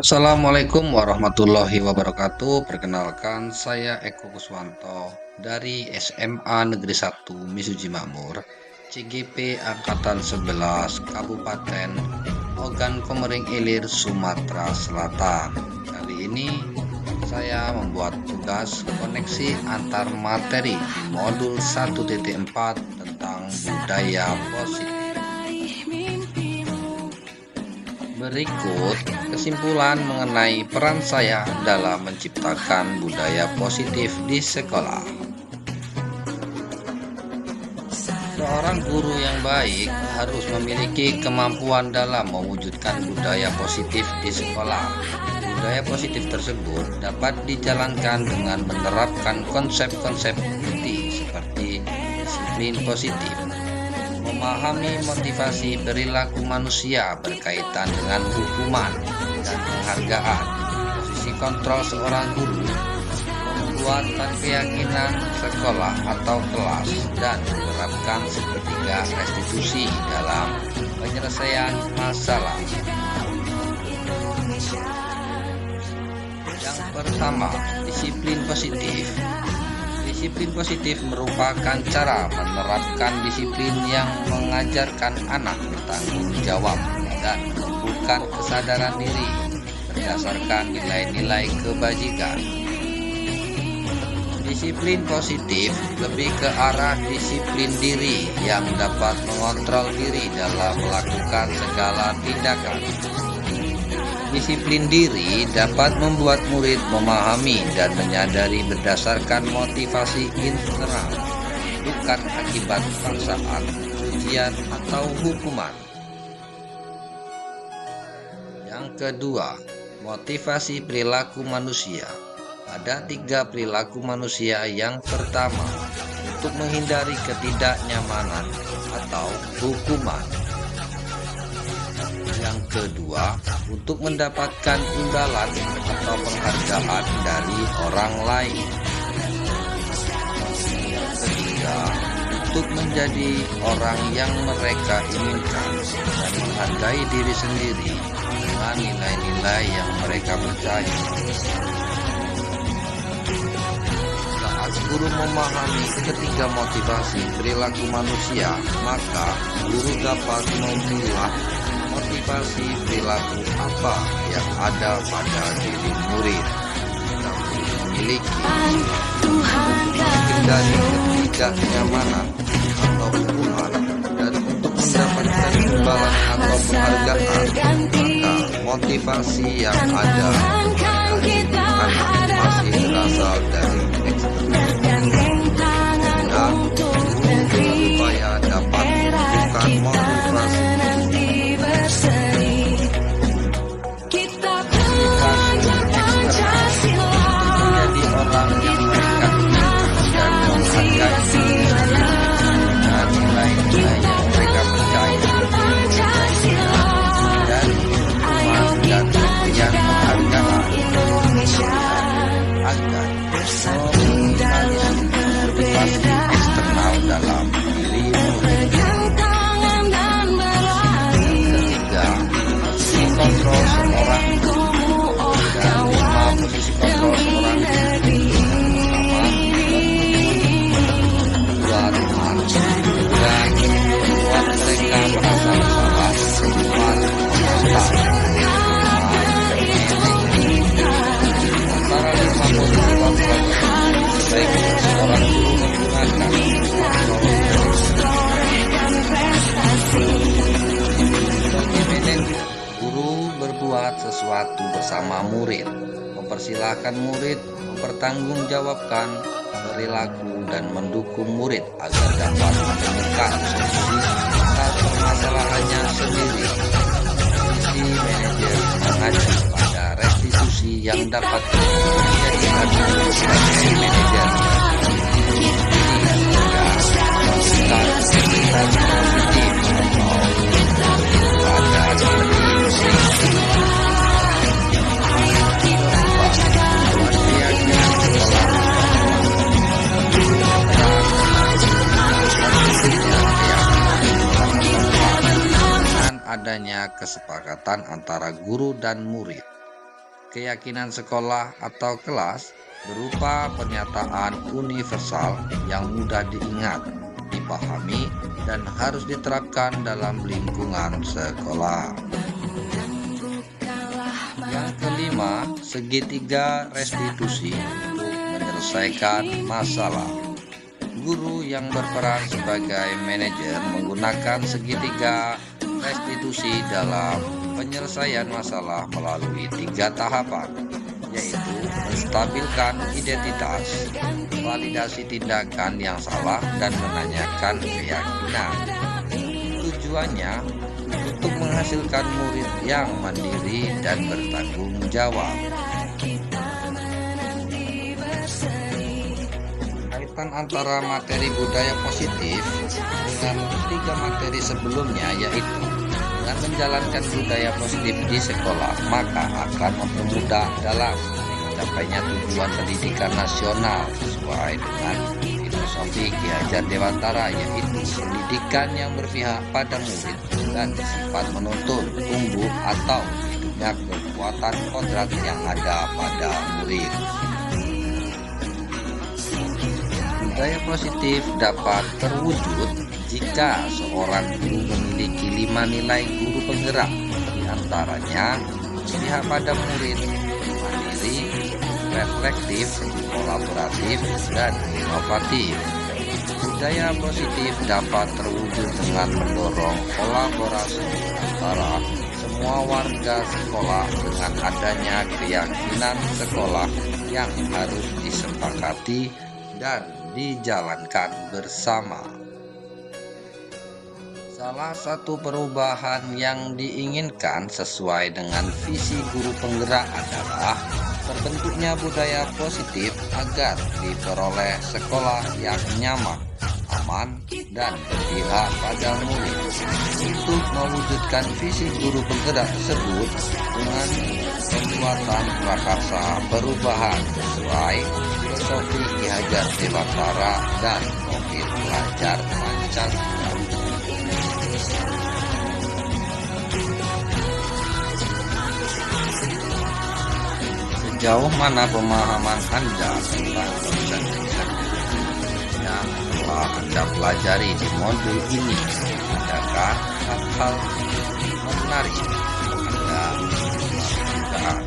Assalamualaikum warahmatullahi wabarakatuh. Perkenalkan, saya Eko Kuswanto dari SMA Negeri 1 Misuji Makmur, CGP Angkatan 11, Kabupaten Ogan Komering Ilir, Sumatera Selatan. Kali ini saya membuat tugas koneksi antar materi modul 1.4 tentang budaya positif. Berikut kesimpulan mengenai peran saya dalam menciptakan budaya positif di sekolah. Seorang guru yang baik harus memiliki kemampuan dalam mewujudkan budaya positif di sekolah. Budaya positif tersebut dapat dijalankan dengan menerapkan konsep-konsep inti seperti disiplin positif, memahami motivasi perilaku manusia berkaitan dengan hukuman dan penghargaan, posisi kontrol seorang guru, membuatkan keyakinan sekolah atau kelas, dan menerapkan segitiga restitusi dalam penyelesaian masalah. Yang pertama, disiplin positif. Disiplin positif merupakan cara menerapkan disiplin yang mengajarkan anak bertanggung jawab dan menumbuhkan kesadaran diri berdasarkan nilai-nilai kebajikan. Disiplin positif lebih ke arah disiplin diri yang dapat mengontrol diri dalam melakukan segala tindakan. Disiplin diri dapat membuat murid memahami dan menyadari berdasarkan motivasi internal, bukan akibat paksaan, ujian, atau hukuman. Yang kedua, motivasi perilaku manusia. Ada 3 perilaku manusia. Yang pertama, untuk menghindari ketidaknyamanan atau hukuman. Yang kedua, untuk mendapatkan imbalan atau penghargaan dari orang lain. Yang ketiga, untuk menjadi orang yang mereka inginkan dan menghargai diri sendiri dengan nilai-nilai yang mereka percaya. Saat guru memahami ketiga motivasi perilaku manusia, maka guru dapat memilah motivasi perilaku apa yang ada pada diri murid yang memiliki menghindari ketidaknyamanan atau hukuman dan untuk mendapatkan imbalan atau penghargaan, maka motivasi yang ada pada diri anak masih berasal dari eksternal dan berupaya dapat menunjukkan motivasi orang yang mereka inginkan dan menghargai dengan nilai-nilai yang mereka percaya, dan hukuman dan pemberian penghargaan agar meminimalisir motivasi eksternal dalam diri murid. Ketiga, posisi kontrol seorang dan 5 posisi kontrol seorang sesuatu bersama murid, mempersilahkan murid mempertanggungjawabkan perilaku dan mendukung murid agar dapat menemukan solusi atas permasalahannya sendiri. Sisi manajer mengacu pada restitusi yang dapat dijadikan sebagai manajer diri hingga melakukan aktivitas positif atau pada diri adanya kesepakatan antara guru dan murid. keyakinan sekolah atau kelas berupa pernyataan universal yang mudah diingat, dipahami, dan harus diterapkan dalam lingkungan sekolah. Yang kelima, segitiga restitusi untuk menyelesaikan masalah. Guru yang berperan sebagai manajer menggunakan segitiga restitusi dalam penyelesaian masalah melalui 3 tahapan, yaitu menstabilkan identitas, validasi tindakan yang salah, dan menanyakan keyakinan. Tujuannya untuk menghasilkan murid yang mandiri dan bertanggung jawab. Kaitan antara materi budaya positif dengan 3 materi sebelumnya, yaitu dengan menjalankan budaya positif di sekolah, maka akan mempermudah dalam mencapainya tujuan pendidikan nasional sesuai dengan filosofi Ki Hajar Dewantara, yaitu pendidikan yang berpihak pada murid dan sifat menuntun tumbuh atau hidupnya kekuatan kodrat yang ada pada murid. Budaya positif dapat terwujud jika seorang guru memiliki 5 nilai guru penggerak, diantaranya berpihak pada murid, mandiri, reflektif, kolaboratif, dan inovatif. Budaya positif dapat terwujud dengan mendorong kolaborasi antara semua warga sekolah dengan adanya keyakinan sekolah yang harus disepakati dan dijalankan bersama. Salah satu perubahan yang diinginkan sesuai dengan visi guru penggerak adalah terbentuknya budaya positif agar diperoleh sekolah yang nyaman, aman, dan berpihak pada murid. Untuk mewujudkan visi guru penggerak tersebut dengan pembuatan prakarsa perubahan sesuai filosofi Ki Hajar Dewantara dan profil pelajar Pancasila. Sejauh mana pemahaman Anda tentang konsep-konsep yang telah Anda pelajari di modul ini? Adakah hal-hal menarik Anda lakukan?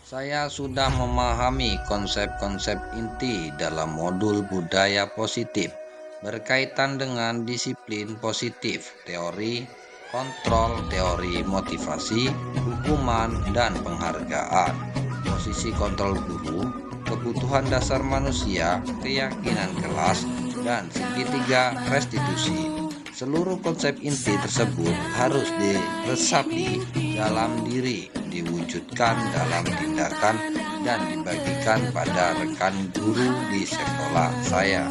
Saya sudah memahami konsep-konsep inti dalam modul budaya positif berkaitan dengan disiplin positif, teori kontrol, teori motivasi, hukuman, dan penghargaan, posisi kontrol guru, kebutuhan dasar manusia, keyakinan kelas, dan segitiga restitusi. Seluruh konsep inti tersebut harus diresapi dalam diri, diwujudkan dalam tindakan, dan dibagikan pada rekan guru di sekolah saya.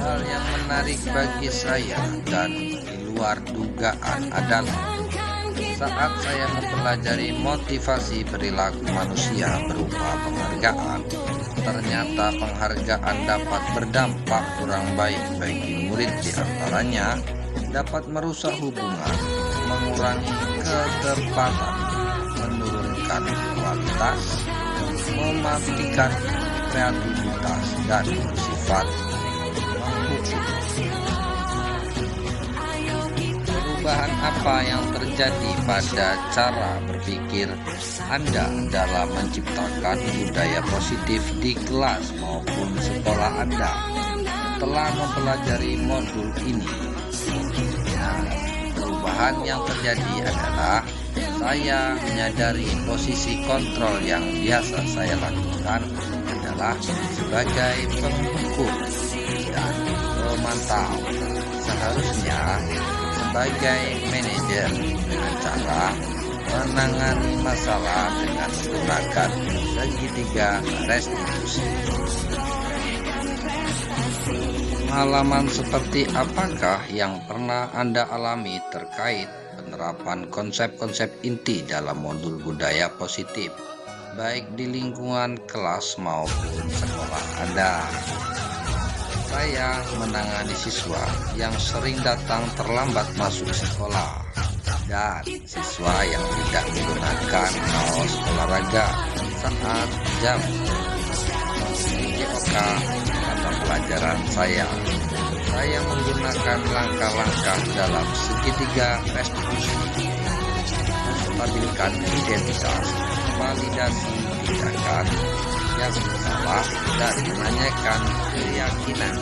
Hal yang menarik bagi saya dan di luar dugaan adalah saat saya mempelajari motivasi perilaku manusia berupa penghargaan, ternyata penghargaan dapat berdampak kurang baik bagi murid, diantaranya dapat merusak hubungan, mengurangi ketepatan, menurunkan kualitas, mematikan kreativitas, dan bersifat menghukum. Perubahan apa yang terjadi pada cara berpikir Anda dalam menciptakan budaya positif di kelas maupun sekolah Anda setelah mempelajari modul ini? Nah, perubahan yang terjadi adalah saya menyadari posisi kontrol yang biasa saya lakukan adalah sebagai penghukum dan pemantau. Seharusnya sebagai manajer dengan cara menangani masalah dengan menggunakan segitiga restitusi. Pengalaman seperti apakah yang pernah Anda alami terkait penerapan konsep-konsep inti dalam modul budaya positif, baik di lingkungan kelas maupun sekolah Anda? Saya menangani siswa yang sering datang terlambat masuk sekolah dan siswa yang tidak menggunakan kaos olahraga saat jam JOK atau pelajaran saya. Saya menggunakan langkah-langkah dalam segitiga restitusi, menstabilkan identitas, validasi tindakan yang salah, dan menanyakan keyakinan.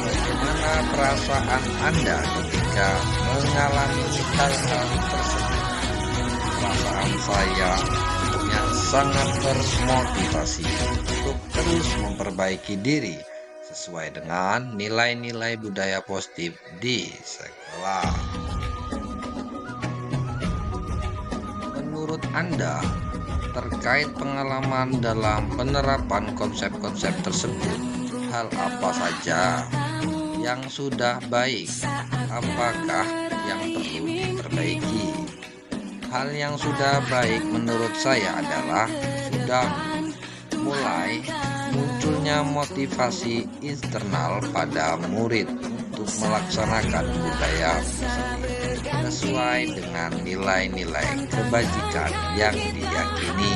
Bagaimana perasaan Anda ketika mengalami hal-hal tersebut? Perasaan saya tentunya sangat termotivasi untuk terus memperbaiki diri sesuai dengan nilai-nilai budaya positif di sekolah. Menurut Anda, terkait pengalaman dalam penerapan konsep-konsep tersebut, hal apa saja yang sudah baik? Apakah yang perlu diperbaiki? Hal yang sudah baik menurut saya adalah sudah mulai munculnya motivasi internal pada murid untuk melaksanakan budaya sesuai dengan nilai-nilai kebajikan yang diyakini.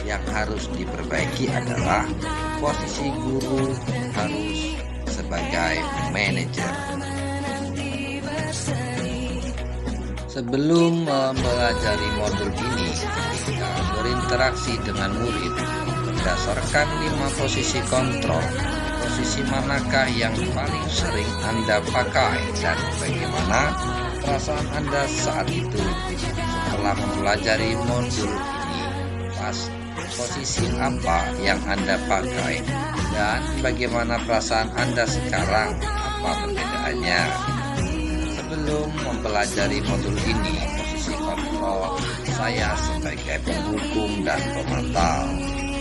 Yang harus diperbaiki adalah posisi guru harus sebagai manajer. Sebelum mempelajari modul ini, ketika berinteraksi dengan murid, berdasarkan 5 posisi kontrol, posisi manakah yang paling sering Anda pakai dan bagaimana perasaan Anda saat itu? Setelah mempelajari modul ini, posisi apa yang Anda pakai dan bagaimana perasaan Anda sekarang? Apa perbedaannya? Sebelum mempelajari modul ini, posisi kontrol saya sebagai pendukung dan pemantau.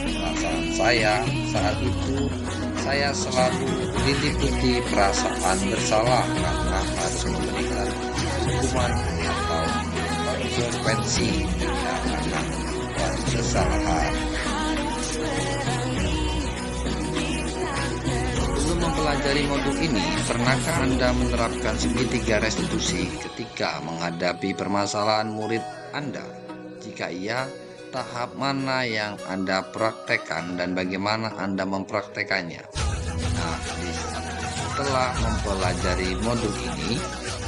Perasaan saya saat itu, saya selalu diliputi perasaan bersalah karena harus memberikan hukuman atau konsekuensi jika anak melakukan kesalahan. Mempelajari modul ini, pernahkah Anda menerapkan segitiga restitusi ketika menghadapi permasalahan murid Anda? Jika iya, tahap mana yang Anda praktekkan dan bagaimana Anda mempraktekannya? Nah, setelah mempelajari modul ini,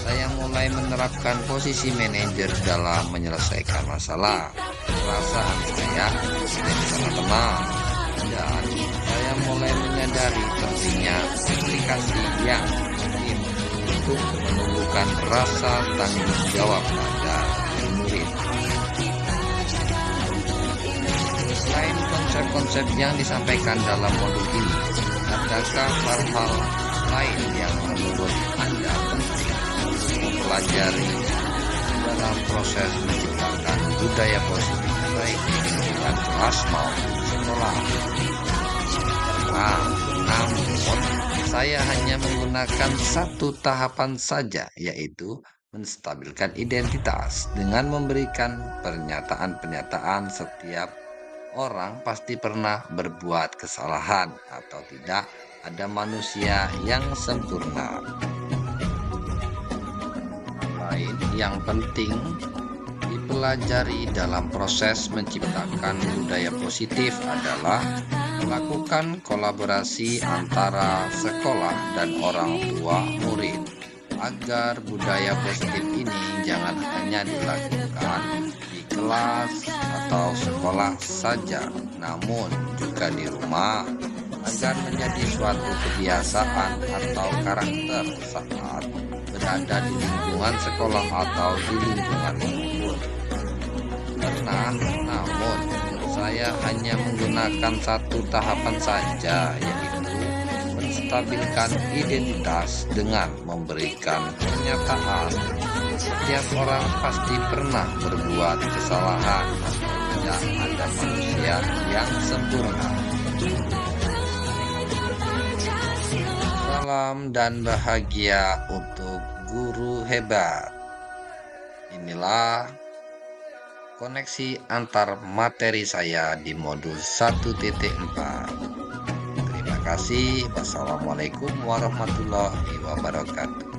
saya mulai menerapkan posisi manajer dalam menyelesaikan masalah. Perasaan saya sangat tenang dan saya mulai menyadari pentingnya aplikasi yang penting untuk menumbuhkan rasa tanggung jawab pada murid. Selain konsep-konsep yang disampaikan dalam modul ini, adakah hal-hal lain yang menurut Anda penting untuk mempelajari dalam proses menciptakan budaya positif baik di lingkungan kelas maupun sekolah? Namun, saya hanya menggunakan satu tahapan saja, yaitu menstabilkan identitas dengan memberikan pernyataan-pernyataan. Setiap orang pasti pernah berbuat kesalahan atau tidak ada manusia yang sempurna. Lain yang penting dipelajari dalam proses menciptakan budaya positif adalah melakukan kolaborasi antara sekolah dan orang tua murid agar budaya positif ini jangan hanya dilakukan di kelas atau sekolah saja, namun juga di rumah agar menjadi suatu kebiasaan atau karakter saat berada di lingkungan sekolah atau di lingkungan umum. Namun saya hanya menggunakan satu tahapan saja, yaitu menstabilkan identitas dengan memberikan pernyataan. Setiap orang pasti pernah berbuat kesalahan, tidak ada manusia yang sempurna. Salam dan bahagia untuk guru hebat. Inilah koneksi antar materi saya di modul 1.4. kasih. Wassalamualaikum warahmatullahi wabarakatuh.